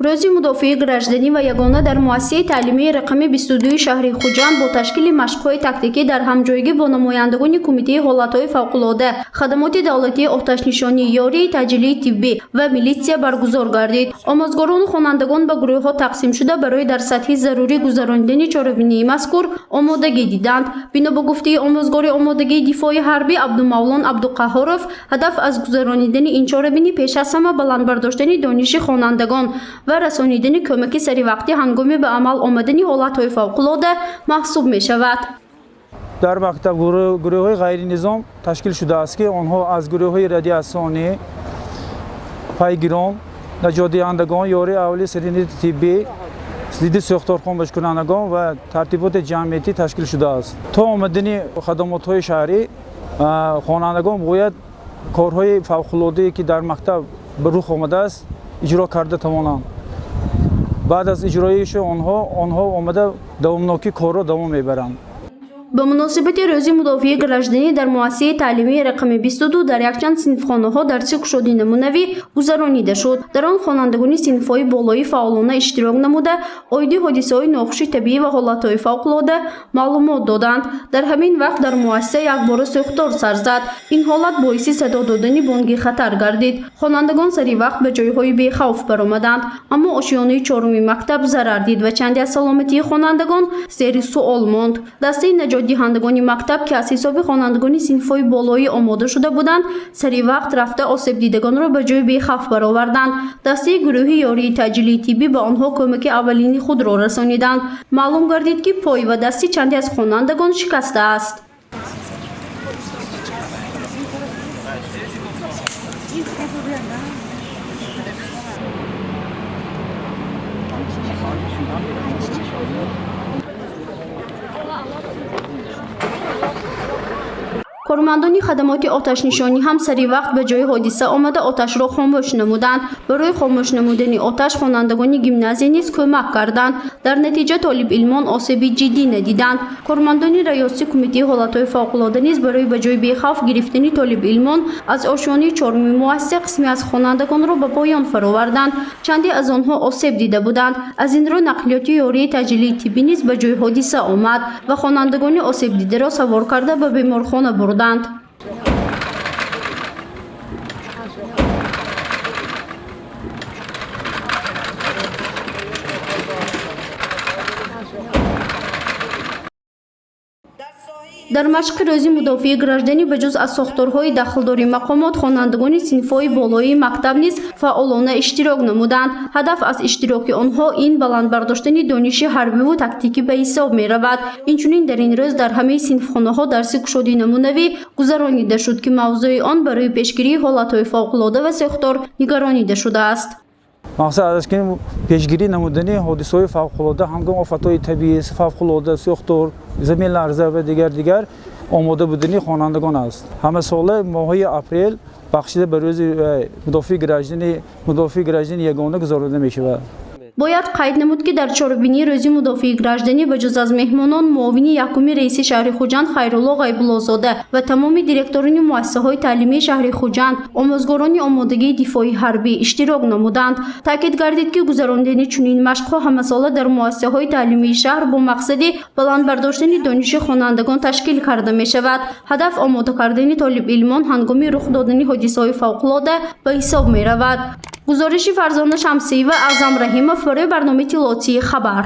روزی مدافع گراژدنی و یگانه در مؤسسه تعلیمی رقم 22 شهر خوجند با تشکیل مشق‌های تاکتیکی در همجایگی با نمایندگان کمیته حالت‌های فوق‌العاده، خدمات دولتی، آتش‌نشانی، یاری تجلی طبی و میلیسیا برگزار گردید. آموزگاران و خوانندگان به گروه‌ها تقسیم شده برای در سطح ضروری گذراندن چهاربینی مذکور آمادگی دیدند. بنا به گفته آموزگار آمادگی دفاع حربی عبدالمولان عبدالقهارов، هدف از گذراندن این چهاربینی پیش از همه بلند برداشتن دانش خوانندگان و رسانیدن کمک سری وقتی هنگام به عمل آمدن حالت‌های فوق‌العاده محسوب می شود. در مکتب گروه‌های غیر نظام تشکیل شده است که آنها از گروه‌های رادیاسیونی، پیگیران، نجات دهندگان، یاری اولیه سرینی طبی، ضد ساختارخوان بشکنندگان و ترتیبات جمعیتی تشکیل شده است. تا آمدن خدمات‌های شهری، خوانندگان باید کارهای فوق‌العاده‌ای که در مکتب به رخ آمده است اجرا کرده توانند. بعد از اجرایش آنها آمده دوامناکی کار را دوام میبرند. به مناسبت روز مدافع گراژدنی در مؤسسه تعلیمی رقم 22 در یکچند صنفخانه‌ها درس گشودی نمونوی گذرانیده شد. در آن خوانندگان صنف‌های بالایی فعالانه اشتراک نموده عایده حادثه‌های ناخوش طبیعی و حالت‌های فوق‌العاده معلومات دادند. در همین وقت در مؤسسه یک بار سوختار سر زد. این حالت باعث صدا دادن بانگ خطر گردید. خوانندگان سری وقت به جایهای بی‌خوف برآمدند، اما آشیانه چهارم مکتب ضرر دید و چندی از سلامتی خوانندگان زیر سوال ماند. دسته نجات دهندگان مکتب که از حساب خوانندگان صنف‌های بالایی آماده شده بودند، سری وقت رفته آسیب دیدگان را به جای بی‌خوف برآوردند. دسته گروهی یاری تجلی طبی به آنها کمک اولینی خود را رسانیدند. معلوم گردید که پای و دست چندی از خوانندگان شکسته است. کارمندان خدمات آتش‌نشانی هم سری وقت به جای حادثه آمده آتش را خاموش نمودند. برای خاموش نمودن آتش خوانندگان گیمنازی نیز کمک کردند. در نتیجه طالب علمان آسیب جدی ندیدند. کارمندان ریاسی کمیته حالت‌های فوق‌العاده نیز برای به جای بی‌خوف گرفتن طالب علمان از آشیانه چهارم مؤسسه قسمی از خوانندگان را به پایان فرآوردند. چندی از آنها آسیب دیده بودند. از این رو نقلیات یاری تجلی طبی نیز به جای حادثه آمد و خوانندگان آسیب دیده را سوار کرده به بیمارخانه بردند. در مشق روزی مدافع گراژدنی به جز از ساختارهای دخلداری مقامات، خوانندگان صنف‌های بالایی مکتب نیز فعالانه اشتراک نمودند. هدف از اشتراک آنها این بلند برداشتن دانش حربی و تاکتیکی به حساب می رود. اینچنین در این روز در همه صنفخانه‌ها درس گشودی نمونوی گذرانیده شد که موضوع آن برای پیشگیری حالت‌های فوق‌العاده و ساختار نگرانیده شده است. مقصد از که پیشگیری نمودن حادثه‌های فوق‌العاده هنگام آفت‌های طبیعی، فوق‌العاده، ساختار، زمین لرزه و دیگر آماده بودن خوانندگان است. همه ساله ماه اپریل بخشیده به روز مدافع گراژدنی یگانه گذرانده می شود. باید قید نمود که در چهاربینی روزی مدافع گراژدنی به جز از مهمانان معاون یکم رئیس شهر خوجند خیرالله غیب‌الله‌زاده و تمام دیرکتوران مؤسسه‌های تعلیمی شهر خوجند، آموزگاران آمادگی دفاعی حربی اشتراک نمودند. تاکید گردید که گذراندن چنین مشق‌ها همه ساله در مؤسسه‌های تعلیمی شهر با مقصد بلند برداشتن دانش خوانندگان تشکیل کرده می شود. هدف آماده کردن طالب علمان هنگام رخ دادن حادثه‌های فوق‌العاده به حساب می رود. گزارش فرزانه شمسی و اعظم رحیمов برای برنامه اطلاعاتی خبر.